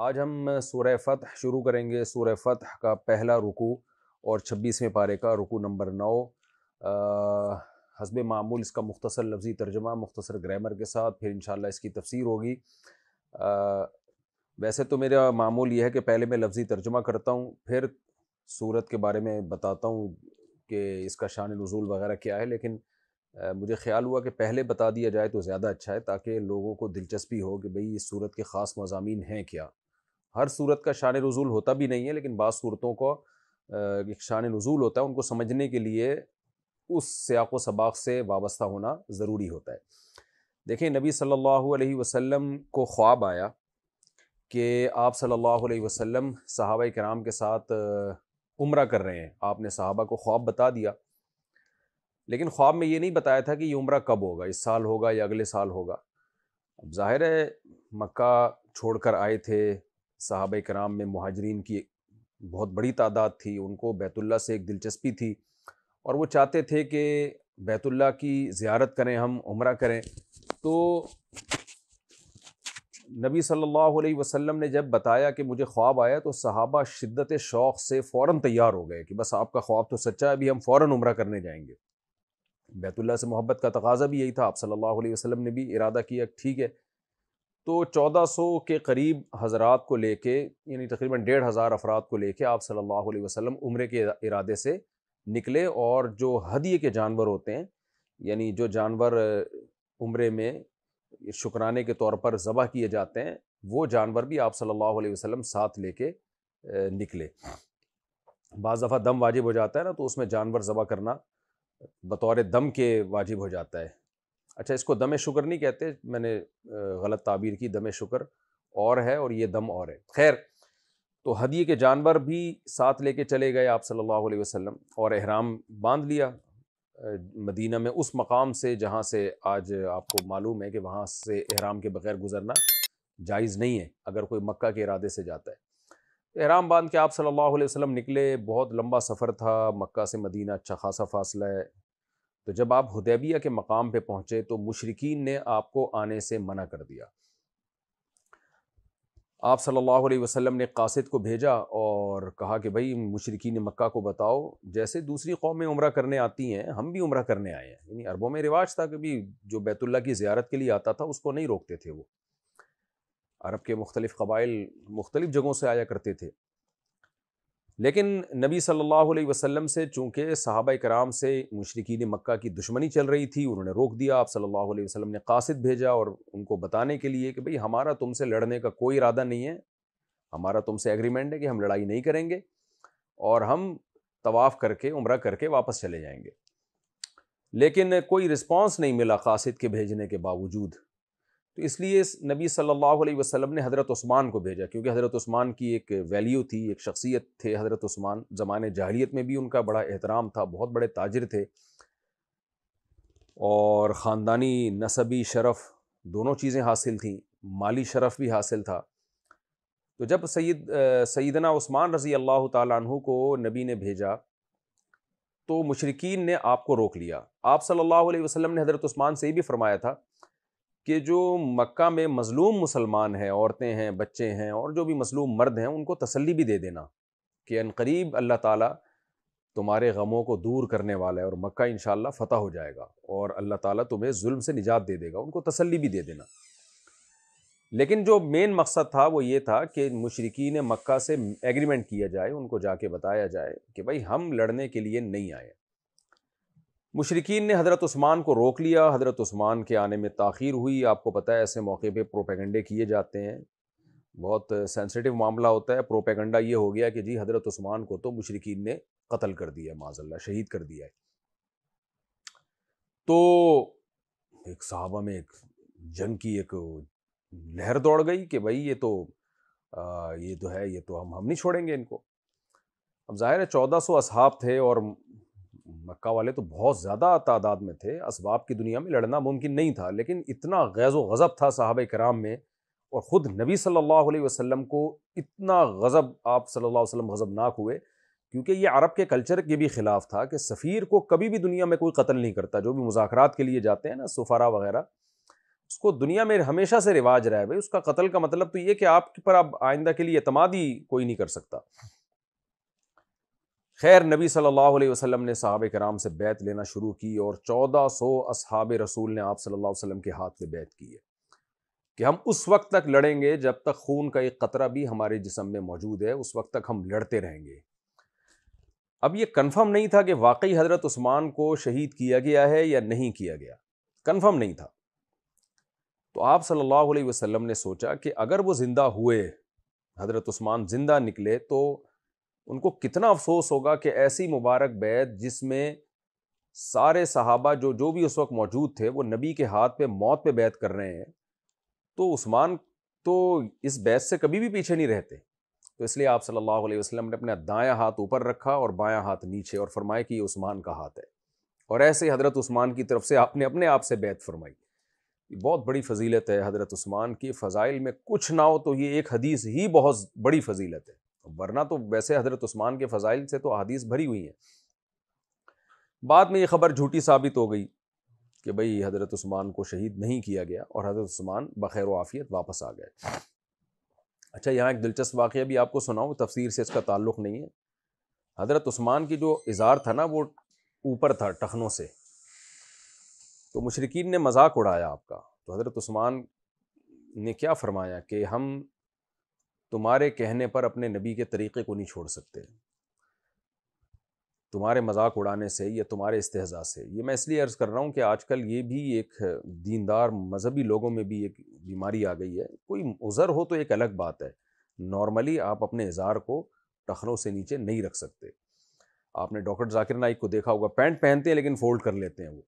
آج ہم سورہ فتح شروع کریں گے۔ سورہ فتح کا پہلا رکوع اور 26ویں پارے کا رکوع نمبر 9۔ حسب معمول اس کا مختصر لفظی ترجمہ مختصر گرامر کے ساتھ، پھر انشاءاللہ اس کی تفسیر ہوگی۔ ویسے تو میرا معمول یہ ہے کہ پہلے میں لفظی ترجمہ کرتا ہوں، پھر سورت کے بارے میں بتاتا ہوں کہ اس کا شان نزول وغیرہ کیا ہے، لیکن مجھے خیال ہوا کہ پہلے بتا دیا جائے تو زیادہ اچھا ہے، تاکہ لوگوں کو دلچسپی ہو کہ بھئی اس سورت کے خاص مضامین ہیں کیا۔ ہر سورت کا شان نزول ہوتا بھی نہیں ہے، لیکن بعض صورتوں کو ایک شان نزول ہوتا ہے، ان کو سمجھنے کے لیے اس سیاق و سباق سے وابستہ ہونا ضروری ہوتا ہے۔ دیکھیں، نبی صلی اللہ علیہ وسلم کو خواب آیا کہ آپ صلی اللہ علیہ وسلم صحابہ کرام کے ساتھ عمرہ کر رہے ہیں۔ آپ نے صحابہ کو خواب بتا دیا، لیکن خواب میں یہ نہیں بتایا تھا کہ یہ عمرہ کب ہوگا، اس سال ہوگا یا اگلے سال ہوگا۔ اب ظاہر ہے مکہ چھوڑ کر آئے تھے، صحابہ کرام میں مہاجرین کی بہت بڑی تعداد تھی، ان کو بیت اللہ سے ایک دلچسپی تھی اور وہ چاہتے تھے کہ بیت اللہ کی زیارت کریں، ہم عمرہ کریں۔ تو نبی صلی اللہ علیہ وسلم نے جب بتایا کہ مجھے خواب آیا، تو صحابہ شدت شوق سے فوراً تیار ہو گئے کہ بس آپ کا خواب تو سچا ہے، ابھی ہم فوراً عمرہ کرنے جائیں گے۔ بیت اللہ سے محبت کا تقاضا بھی یہی تھا، آپ صلی اللہ علیہ وسلم نے بھی ارادہ کیا ٹھیک ہے۔ تو 1400 کے قریب حضرات کو لے کے، یعنی تقریباً 1500 افراد کو لے کے آپ صلی اللہ علیہ وسلم عمرے کے ارادے سے نکلے، اور جو ہدیے کے جانور ہوتے ہیں، یعنی جو جانور عمرے میں شکرانے کے طور پر ذبح کیے جاتے ہیں، وہ جانور بھی آپ صلی اللہ علیہ وسلم ساتھ لے کے نکلے۔ بعض دفعہ دم واجب ہو جاتا ہے نا، تو اس میں جانور ذبح کرنا بطور دم کے واجب ہو جاتا ہے۔ اچھا، اس کو دم شکر نہیں کہتے، میں نے غلط تعبیر کی، دم شکر اور ہے اور یہ دم اور ہے۔ خیر، تو ہدیے کے جانور بھی ساتھ لے کے چلے گئے آپ صلی اللہ علیہ وسلم، اور احرام باندھ لیا مدینہ میں، اس مقام سے جہاں سے آج آپ کو معلوم ہے کہ وہاں سے احرام کے بغیر گزرنا جائز نہیں ہے اگر کوئی مکہ کے ارادے سے جاتا ہے۔ احرام باندھ کے آپ صلی اللہ علیہ وسلم نکلے، بہت لمبا سفر تھا، مکہ سے مدینہ اچھا خاصا فاصلہ ہے۔ تو جب آپ حدیبیہ کے مقام پہ پہنچے تو مشرکین نے آپ کو آنے سے منع کر دیا۔ آپ صلی اللہ علیہ وسلم نے قاصد کو بھیجا اور کہا کہ بھائی مشرکین مکہ کو بتاؤ، جیسے دوسری قومیں عمرہ کرنے آتی ہیں ہم بھی عمرہ کرنے آئے ہیں۔ یعنی عربوں میں رواج تھا کہ بھی جو بیت اللہ کی زیارت کے لیے آتا تھا اس کو نہیں روکتے تھے، وہ عرب کے مختلف قبائل مختلف جگہوں سے آیا کرتے تھے، لیکن نبی صلی اللہ علیہ وسلم سے چونکہ صحابہ کرام سے مشرکین مکہ کی دشمنی چل رہی تھی، انہوں نے روک دیا۔ آپ صلی اللہ علیہ وسلم نے قاصد بھیجا اور ان کو بتانے کے لیے کہ بھئی ہمارا تم سے لڑنے کا کوئی ارادہ نہیں ہے، ہمارا تم سے ایگریمنٹ ہے کہ ہم لڑائی نہیں کریں گے اور ہم طواف کر کے عمرہ کر کے واپس چلے جائیں گے۔ لیکن کوئی رسپانس نہیں ملا قاصد کے بھیجنے کے باوجود، تو اس لیے نبی صلی اللہ علیہ وسلم نے حضرت عثمان کو بھیجا، کیونکہ حضرت عثمان کی ایک ویلیو تھی، ایک شخصیت تھے حضرت عثمان، زمانے جاہلیت میں بھی ان کا بڑا احترام تھا، بہت بڑے تاجر تھے اور خاندانی نسبی شرف دونوں چیزیں حاصل تھیں، مالی شرف بھی حاصل تھا۔ تو جب سیدنا عثمان رضی اللہ تعالیٰ عنہ کو نبی نے بھیجا تو مشرکین نے آپ کو روک لیا۔ آپ صلی اللہ علیہ وسلم نے حضرت عثمان سے یہ بھی فرمایا تھا کہ جو مکہ میں مظلوم مسلمان ہیں، عورتیں ہیں، بچے ہیں اور جو بھی مظلوم مرد ہیں، ان کو تسلی بھی دے دینا کہ عنقریب اللہ تعالیٰ تمہارے غموں کو دور کرنے والا ہے اور مکہ انشاءاللہ فتح ہو جائے گا اور اللہ تعالیٰ تمہیں ظلم سے نجات دے دے گا، ان کو تسلی بھی دے دینا۔ لیکن جو مین مقصد تھا وہ یہ تھا کہ مشرکین مکہ سے ایگریمنٹ کیا جائے، ان کو جا کے بتایا جائے کہ بھائی ہم لڑنے کے لیے نہیں آئے۔ مشرکین نے حضرت عثمان کو روک لیا، حضرت عثمان کے آنے میں تاخیر ہوئی۔ آپ کو پتہ ہے ایسے موقع پہ پروپیگنڈے کیے جاتے ہیں، بہت سینسیٹیو معاملہ ہوتا ہے۔ پروپیگنڈا یہ ہو گیا کہ جی حضرت عثمان کو تو مشرکین نے قتل کر دیا، معاذ اللہ شہید کر دیا ہے۔ تو ایک صحابہ میں ایک جنگ کی ایک لہر دوڑ گئی کہ بھائی یہ تو ہے، یہ تو ہم نہیں چھوڑیں گے ان کو۔ اب ظاہر ہے 1400 اصحاب تھے اور مکہ والے تو بہت زیادہ تعداد میں تھے، اسباب کی دنیا میں لڑنا ممکن نہیں تھا، لیکن اتنا غیظ و غضب تھا صحابہ کرام میں، اور خود نبی صلی اللہ علیہ وسلم کو اتنا غضب، آپ صلی اللہ علیہ وسلم غضبناک ہوئے، کیونکہ یہ عرب کے کلچر کے بھی خلاف تھا کہ سفیر کو کبھی بھی دنیا میں کوئی قتل نہیں کرتا۔ جو بھی مذاکرات کے لیے جاتے ہیں نا سفارا وغیرہ، اس کو دنیا میں ہمیشہ سے رواج رہا ہے بھائی، اس کا قتل کا مطلب تو یہ کہ آپ پر اب آئندہ کے لیے اعتماد ہی کوئی نہیں کر سکتا۔ خیر نبی صلی اللہ علیہ وسلم نے صحابہ کرام سے بیعت لینا شروع کی، اور 1400 اصحاب رسول نے آپ صلی اللہ علیہ وسلم کے ہاتھ پہ بیعت کی ہے کہ ہم اس وقت تک لڑیں گے جب تک خون کا ایک قطرہ بھی ہمارے جسم میں موجود ہے، اس وقت تک ہم لڑتے رہیں گے۔ اب یہ کنفرم نہیں تھا کہ واقعی حضرت عثمان کو شہید کیا گیا ہے یا نہیں کیا گیا، کنفرم نہیں تھا۔ تو آپ صلی اللہ علیہ وسلم نے سوچا کہ اگر وہ زندہ ہوئے، حضرت عثمان زندہ نکلے، تو ان کو کتنا افسوس ہوگا کہ ایسی مبارک بیعت جس میں سارے صحابہ جو بھی اس وقت موجود تھے وہ نبی کے ہاتھ پہ موت پہ بیعت کر رہے ہیں، تو عثمان تو اس بیعت سے کبھی بھی پیچھے نہیں رہتے۔ تو اس لیے آپ صلی اللہ علیہ وسلم نے اپنا دایاں ہاتھ اوپر رکھا اور بایاں ہاتھ نیچے، اور فرمایا کہ یہ عثمان کا ہاتھ ہے، اور ایسے ہی حضرت عثمان کی طرف سے آپ نے اپنے آپ سے بیعت فرمائی۔ یہ بہت بڑی فضیلت ہے حضرت عثمان کی، فضائل میں کچھ نہ ہو تو یہ ایک حدیث ہی بہت بڑی فضیلت ہے، ورنہ تو ویسے حضرت عثمان کے فضائل سے تو احادیث بھری ہوئی ہیں۔ بعد میں یہ خبر جھوٹی ثابت ہو گئی کہ بھئی حضرت عثمان کو شہید نہیں کیا گیا، اور حضرت عثمان بخیر و عافیت واپس آ گئے۔ اچھا، یہاں ایک دلچسپ واقعہ بھی آپ کو سناؤں، تفسیر سے اس کا تعلق نہیں ہے۔ حضرت عثمان کی جو ازار تھا نا وہ اوپر تھا ٹخنوں سے، تو مشرکین نے مذاق اڑایا آپ کا، تو حضرت عثمان نے کیا فرمایا کہ ہم تمہارے کہنے پر اپنے نبی کے طریقے کو نہیں چھوڑ سکتے، تمہارے مذاق اڑانے سے یا تمہارے استہزاء سے۔ یہ میں اس لیے عرض کر رہا ہوں کہ آج کل یہ بھی ایک دیندار مذہبی لوگوں میں بھی ایک بیماری آ گئی ہے۔ کوئی عذر ہو تو ایک الگ بات ہے، نارملی آپ اپنے ازار کو ٹخنوں سے نیچے نہیں رکھ سکتے۔ آپ نے ڈاکٹر ذاکر نائک کو دیکھا ہوگا، پینٹ پہنتے ہیں لیکن فولڈ کر لیتے ہیں وہ،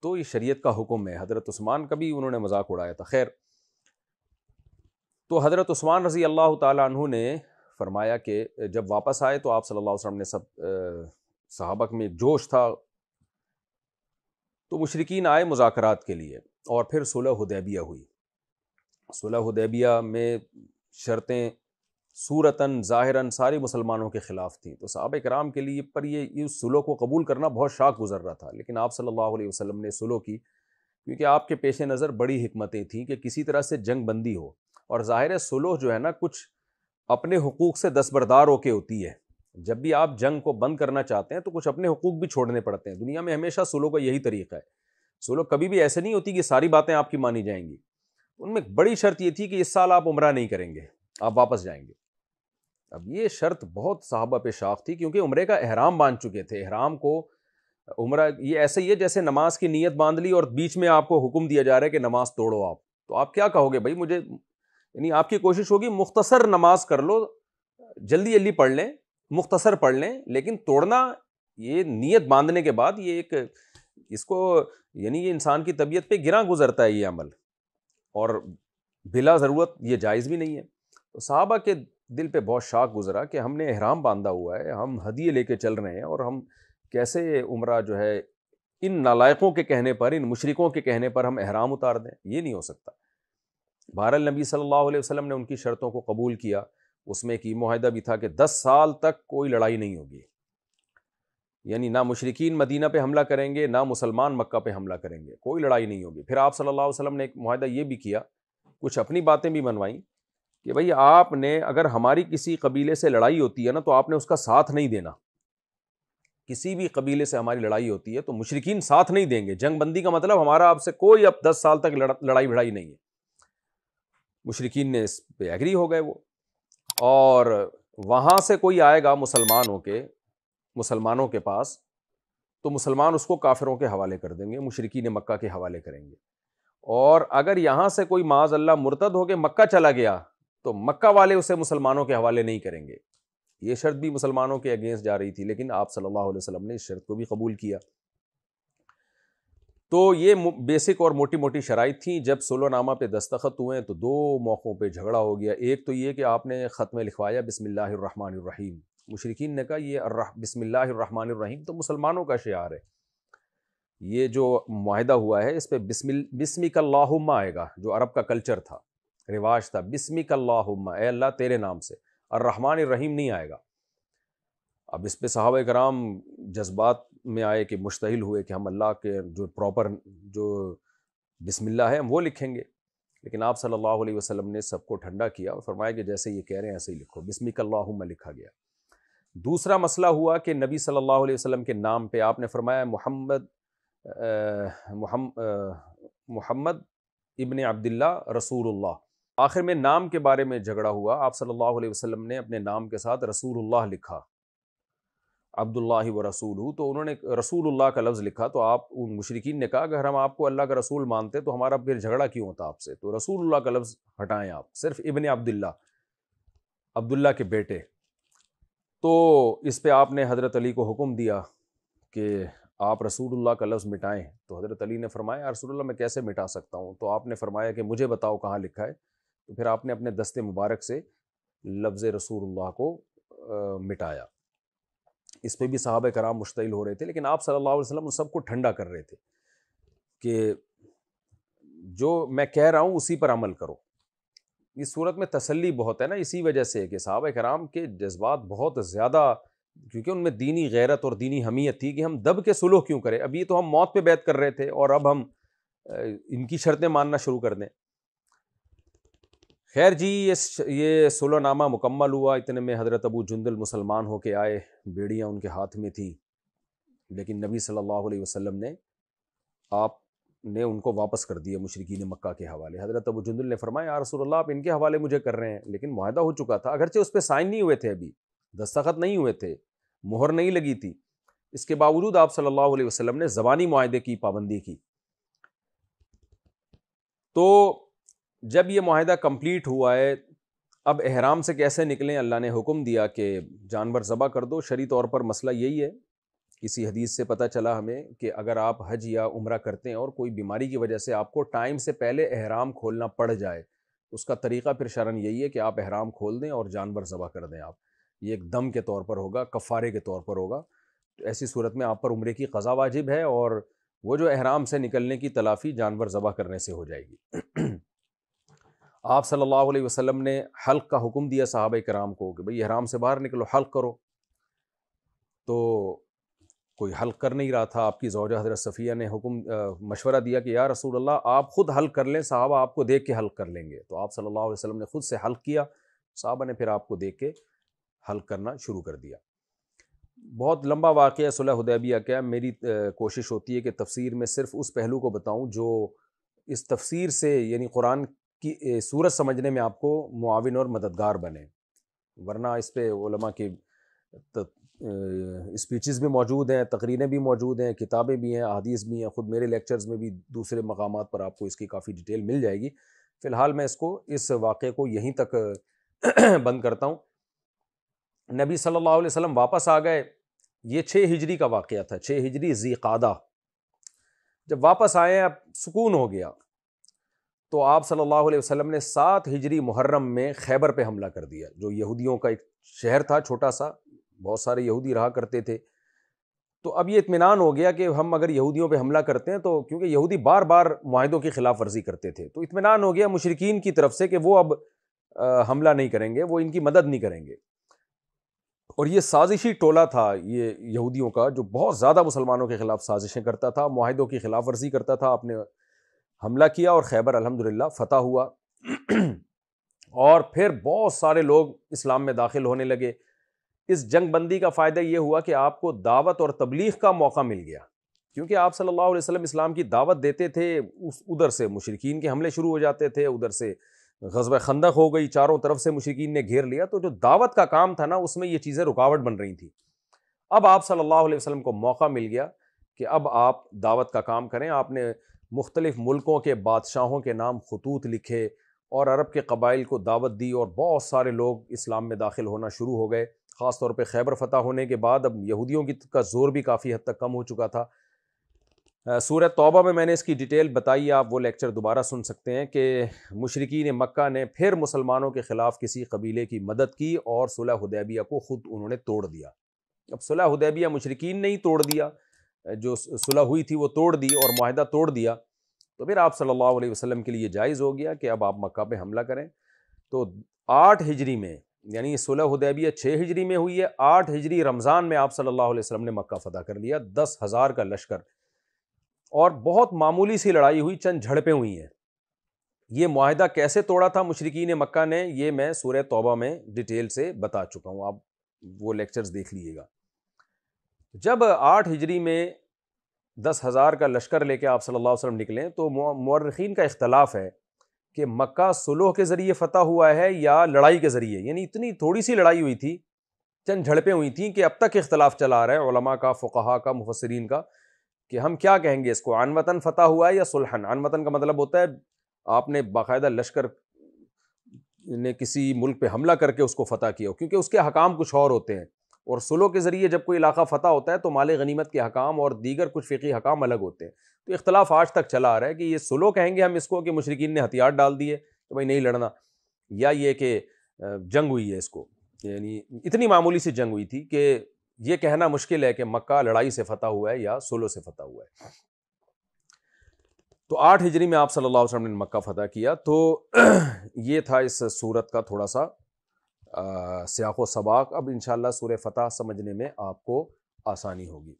تو یہ شریعت کا حکم ہے۔ حضرت عثمان کا بھی انہوں نے مذاق اڑایا تھا۔ خیر، تو حضرت عثمان رضی اللہ تعالیٰ عنہ نے فرمایا کہ جب واپس آئے تو آپ صلی اللہ علیہ وسلم نے سب صحابہ میں ایک جوش تھا، تو مشرکین آئے مذاکرات کے لیے، اور پھر صلح حدیبیہ ہوئی۔ صلح حدیبیہ میں شرطیں صورتاً ظاہراً سارے مسلمانوں کے خلاف تھیں، تو صحابہ کرام کے لیے پر یہ صلح کو قبول کرنا بہت شاق گزر رہا تھا، لیکن آپ صلی اللہ علیہ وسلم نے صلح کی، کیونکہ آپ کے پیش نظر بڑی حکمتیں تھیں کہ کسی طرح سے جنگ بندی ہو، اور ظاہر ہے صلح جو ہے نا کچھ اپنے حقوق سے دستبردار ہو کے ہوتی ہے۔ جب بھی آپ جنگ کو بند کرنا چاہتے ہیں تو کچھ اپنے حقوق بھی چھوڑنے پڑتے ہیں۔ دنیا میں ہمیشہ صلح کا یہی طریقہ ہے، صلح کبھی بھی ایسے نہیں ہوتی کہ ساری باتیں آپ کی مانی جائیں گی۔ ان میں بڑی شرط یہ تھی کہ اس سال آپ عمرہ نہیں کریں گے، آپ واپس جائیں گے۔ اب یہ شرط بہت صحابہ پہ شاق تھی، کیونکہ عمرے کا احرام باندھ چکے تھے۔ احرام کو عمرہ یہ ایسے ہی ہے جیسے نماز کی نیت باندھ لی اور بیچ میں آپ کو حکم دیا جا رہا ہے کہ نماز توڑو آپ، تو آپ کیا کہو گے بھائی مجھے، یعنی آپ کی کوشش ہوگی مختصر نماز کر لو، جلدی جلدی پڑھ لیں، مختصر پڑھ لیں، لیکن توڑنا، یہ نیت باندھنے کے بعد یہ ایک اس کو یعنی یہ انسان کی طبیعت پہ گراں گزرتا ہے یہ عمل، اور بلا ضرورت یہ جائز بھی نہیں ہے۔ تو صحابہ کے دل پہ بہت شاق گزرا کہ ہم نے احرام باندھا ہوا ہے، ہم ہدیے لے کے چل رہے ہیں، اور ہم کیسے عمرہ جو ہے ان نالائقوں کے کہنے پر، ان مشرکوں کے کہنے پر ہم احرام اتار دیں، یہ نہیں ہو سکتا۔ بہرحال نبی صلی اللہ علیہ وسلم نے ان کی شرطوں کو قبول کیا۔ اس میں ایک معاہدہ بھی تھا کہ 10 سال تک کوئی لڑائی نہیں ہوگی، یعنی نہ مشرکین مدینہ پہ حملہ کریں گے، نہ مسلمان مکہ پہ حملہ کریں گے، کوئی لڑائی نہیں ہوگی۔ پھر آپ صلی اللہ علیہ وسلم نے ایک معاہدہ یہ بھی کیا، کچھ اپنی باتیں بھی منوائیں کہ بھئی آپ نے اگر ہماری کسی قبیلے سے لڑائی ہوتی ہے نا تو آپ نے اس کا ساتھ نہیں دینا۔ کسی بھی قبیلے سے ہماری لڑائی ہوتی ہے تو مشرکین ساتھ نہیں دیں گے، جنگ بندی کا مطلب ہمارا آپ سے کوئی اب 10 سال تک لڑائی بھڑائی نہیں ہے۔ مشرکین نے اس پہ ایگری ہو گئے وہ، اور وہاں سے کوئی آئے گا مسلمانوں کے پاس تو مسلمان اس کو کافروں کے حوالے کر دیں گے، مشرکین مکہ کے حوالے کریں گے، اور اگر یہاں سے کوئی معاذ اللہ مرتد ہو کے مکہ چلا گیا تو مکہ والے اسے مسلمانوں کے حوالے نہیں کریں گے۔ یہ شرط بھی مسلمانوں کے اگینسٹ جا رہی تھی، لیکن آپ صلی اللہ علیہ وسلم نے اس شرط کو بھی قبول کیا۔ تو یہ بیسک اور موٹی موٹی شرائط تھیں۔ جب صلح نامہ پہ دستخط ہوئے تو 2 موقعوں پہ جھگڑا ہو گیا۔ ایک تو یہ کہ آپ نے خط میں لکھوایا بسم اللہ الرحمن الرحیم، مشرکین نے کہا یہ بسم اللہ الرحمن الرحیم تو مسلمانوں کا شعار ہے، یہ جو معاہدہ ہوا ہے اس پہ بسمک اللہم آئے گا، جو عرب کا کلچر تھا، رواج تھا، بسمک اللہم، اے اللہ تیرے نام سے، الرحمن الرحیم نہیں آئے گا۔ اب اس پہ صحابہ کرام جذبات میں آئے کہ مشتعل ہوئے کہ ہم اللہ کے جو پراپر جو بسم اللہ ہے ہم وہ لکھیں گے، لیکن آپ صلی اللہ علیہ وسلم نے سب کو ٹھنڈا کیا اور فرمایا کہ جیسے یہ کہہ رہے ہیں ایسے ہی لکھو، بسمک اللہم لکھا گیا۔ دوسرا مسئلہ ہوا کہ نبی صلی اللہ علیہ وسلم کے نام پہ آپ نے فرمایا محمد ابن عبداللہ رسول اللہ، آخر میں نام کے بارے میں جھگڑا ہوا، آپ صلی اللہ علیہ وسلم نے اپنے نام کے ساتھ رسول اللہ لکھا، عبداللہ و رسولہ، تو انہوں نے رسول اللہ کا لفظ لکھا، تو آپ ان مشرکین نے کہا اگر ہم آپ کو اللہ کا رسول مانتے تو ہمارا پھر جھگڑا کیوں ہوتا آپ سے، تو رسول اللہ کا لفظ ہٹائیں آپ، صرف ابن عبداللہ، عبداللہ کے بیٹے۔ تو اس پہ آپ نے حضرت علی کو حکم دیا کہ آپ رسول اللہ کا لفظ مٹائیں، تو حضرت علی نے فرمایا یا رسول اللہ میں کیسے مٹا سکتا ہوں، تو آپ نے فرمایا کہ مجھے بتاؤ کہاں لکھا ہے، تو پھر آپ نے اپنے دست مبارک سے لفظ رسول اللہ کو مٹایا۔ اس پہ بھی صحابہ کرام مشتعل ہو رہے تھے، لیکن آپ صلی اللہ علیہ وسلم ان سب کو ٹھنڈا کر رہے تھے کہ جو میں کہہ رہا ہوں اسی پر عمل کرو۔ اس صورت میں تسلی بہت ہے نا، اسی وجہ سے کہ صحابہ کرام کے جذبات بہت زیادہ، کیونکہ ان میں دینی غیرت اور دینی حمیت تھی کہ ہم دب کے سلوک کیوں کریں، ابھی تو ہم موت پہ بیعت کر رہے تھے اور اب ہم ان کی شرطیں ماننا شروع کر دیں۔ خیر جی، یہ صلح نامہ مکمل ہوا، اتنے میں حضرت ابو جندل مسلمان ہو کے آئے، بیڑیاں ان کے ہاتھ میں تھیں، لیکن نبی صلی اللہ علیہ وسلم نے آپ نے ان کو واپس کر دیا مشرکین مکہ کے حوالے۔ حضرت ابو جندل نے فرمایا یا رسول اللہ آپ ان کے حوالے مجھے کر رہے ہیں، لیکن معاہدہ ہو چکا تھا، اگرچہ اس پہ سائن نہیں ہوئے تھے، ابھی دستخط نہیں ہوئے تھے، مہر نہیں لگی تھی، اس کے باوجود آپ صلی اللہ علیہ وسلم نے زبانی معاہدے کی پابندی کی۔ تو جب یہ معاہدہ کمپلیٹ ہوا ہے، اب احرام سے کیسے نکلیں، اللہ نے حکم دیا کہ جانور ذبح کر دو۔ شرعی طور پر مسئلہ یہی ہے، اسی حدیث سے پتہ چلا ہمیں کہ اگر آپ حج یا عمرہ کرتے ہیں اور کوئی بیماری کی وجہ سے آپ کو ٹائم سے پہلے احرام کھولنا پڑ جائے، اس کا طریقہ پھر شرعاً یہی ہے کہ آپ احرام کھول دیں اور جانور ذبح کر دیں۔ آپ یہ ایک دم کے طور پر ہوگا، کفارے کے طور پر ہوگا، تو ایسی صورت میں آپ پر عمرے کی قضا واجب ہے اور وہ جو احرام سے نکلنے کی تلافی جانور ذبح کرنے سے ہو جائے گی۔ آپ صلی اللہ علیہ وسلم نے حلق کا حکم دیا صحابہ کرام کو کہ بھئی احرام سے باہر نکلو، حلق کرو، تو کوئی حلق کر نہیں رہا تھا۔ آپ کی زوجہ حضرت صفیہ نے مشورہ دیا کہ یا رسول اللہ آپ خود حلق کر لیں، صحابہ آپ کو دیکھ کے حلق کر لیں گے، تو آپ صلی اللہ علیہ وسلم نے خود سے حلق کیا، صحابہ نے پھر آپ کو دیکھ کے حلق کرنا شروع کر دیا۔ بہت لمبا واقعہ صلح حدیبیہ کا، میری کوشش ہوتی ہے کہ تفسیر میں صرف اس پہلو کو بتاؤں جو اس تفسیر سے یعنی قرآن کی صورت سمجھنے میں آپ کو معاون اور مددگار بنے، ورنہ اس پہ علماء کی اسپیچز بھی موجود ہیں، تقریریں بھی موجود ہیں، کتابیں بھی ہیں، احادیث بھی ہیں، خود میرے لیکچرز میں بھی دوسرے مقامات پر آپ کو اس کی کافی ڈیٹیل مل جائے گی۔ فی الحال میں اس واقعے کو یہیں تک بند کرتا ہوں۔ نبی صلی اللہ علیہ وسلم واپس آ گئے، یہ 6 ہجری کا واقعہ تھا، 6 ہجری ذی قعدہ۔ جب واپس آئے اب سکون ہو گیا، تو آپ صلی اللہ علیہ وسلم نے 7 ہجری محرم میں خیبر پہ حملہ کر دیا، جو یہودیوں کا ایک شہر تھا چھوٹا سا، بہت سارے یہودی رہا کرتے تھے۔ تو اب یہ اطمینان ہو گیا کہ ہم اگر یہودیوں پہ حملہ کرتے ہیں تو، کیونکہ یہودی بار بار معاہدوں کی خلاف ورزی کرتے تھے، تو اطمینان ہو گیا مشرکین کی طرف سے کہ وہ اب حملہ نہیں کریں گے، وہ ان کی مدد نہیں کریں گے۔ اور یہ سازشی ٹولہ تھا یہ یہودیوں کا، جو بہت زیادہ مسلمانوں کے خلاف سازشیں کرتا تھا، معاہدوں کی خلاف ورزی کرتا تھا۔ آپ نے حملہ کیا اور خیبر الحمدللہ فتح ہوا، اور پھر بہت سارے لوگ اسلام میں داخل ہونے لگے۔ اس جنگ بندی کا فائدہ یہ ہوا کہ آپ کو دعوت اور تبلیغ کا موقع مل گیا، کیونکہ آپ صلی اللہ علیہ وسلم اسلام کی دعوت دیتے تھے، ادھر سے مشرکین کے حملے شروع ہو جاتے تھے، ادھر سے غزوہ خندق ہو گئی، چاروں طرف سے مشرکین نے گھیر لیا، تو جو دعوت کا کام تھا نا اس میں یہ چیزیں رکاوٹ بن رہی تھیں۔ اب آپ صلی اللہ علیہ وسلم کو موقع مل گیا کہ اب آپ دعوت کا کام کریں۔ آپ نے مختلف ملکوں کے بادشاہوں کے نام خطوط لکھے اور عرب کے قبائل کو دعوت دی، اور بہت سارے لوگ اسلام میں داخل ہونا شروع ہو گئے۔ خاص طور پہ خیبر فتح ہونے کے بعد اب یہودیوں کا زور بھی کافی حد تک کم ہو چکا تھا۔ سورہ توبہ میں نے اس کی ڈیٹیل بتائی، آپ وہ لیکچر دوبارہ سن سکتے ہیں کہ مشرکین مکہ نے پھر مسلمانوں کے خلاف کسی قبیلے کی مدد کی اور صلح حدیبیہ کو خود انہوں نے توڑ دیا۔ اب صلح حدیبیہ مشرکین نے ہی توڑ دیا، جو صلح ہوئی تھی وہ توڑ دی اور معاہدہ توڑ دیا، تو پھر آپ صلی اللہ علیہ وسلم کے لیے جائز ہو گیا کہ اب آپ مکہ پہ حملہ کریں۔ تو 8 ہجری میں، یعنی صلح حدیبیہ 6 ہجری میں ہوئی ہے، 8 ہجری رمضان میں آپ صلی اللہ علیہ وسلم نے مکہ فتح کر لیا، 10,000 کا لشکر، اور بہت معمولی سی لڑائی ہوئی، چند جھڑپیں ہوئی ہیں. یہ معاہدہ کیسے توڑا تھا مشرکین مکہ نے، یہ میں سورہ توبہ میں ڈیٹیل سے بتا چکا ہوں، آپ وہ لیکچرز دیکھ لیجیے گا. جب 8 ہجری میں 10,000 کا لشکر لے کے آپ صلی اللہ علیہ وسلم نکلیں تو مورخین کا اختلاف ہے کہ مکہ صلح کے ذریعے فتح ہوا ہے یا لڑائی کے ذریعے. یعنی اتنی تھوڑی سی لڑائی ہوئی تھی، چند جھڑپیں ہوئی تھیں کہ اب تک اختلاف چلا آ رہا ہے علماء کا، فقہا کا، مفسرین کا، کہ ہم کیا کہیں گے اس کو، عنوتاً فتح ہوا ہے یا صلحاً. عنوتاً کا مطلب ہوتا ہے آپ نے باقاعدہ لشکر نے کسی ملک پہ حملہ کر کے اس کو فتح کیا ہو، کیونکہ اس کے حکام کچھ اور ہوتے ہیں. اور صلح کے ذریعے جب کوئی علاقہ فتح ہوتا ہے تو مال غنیمت کے حکام اور دیگر کچھ فقہی حکام الگ ہوتے ہیں. تو اختلاف آج تک چلا آ رہا ہے کہ یہ صلح کہیں گے ہم اس کو کہ مشرکین نے ہتھیار ڈال دیے کہ بھائی نہیں لڑنا، یا یہ کہ جنگ ہوئی ہے اس کو. یعنی اتنی معمولی سی جنگ ہوئی تھی کہ یہ کہنا مشکل ہے کہ مکہ لڑائی سے فتح ہوا ہے یا صلح سے فتح ہوا ہے. تو 8 ہجری میں آپ صلی اللہ علیہ وسلم نے مکہ فتح کیا. تو یہ تھا اس سورت کا تھوڑا سا سیاق و سباق. اب انشاءاللہ سورہ فتح سمجھنے میں آپ کو آسانی ہوگی.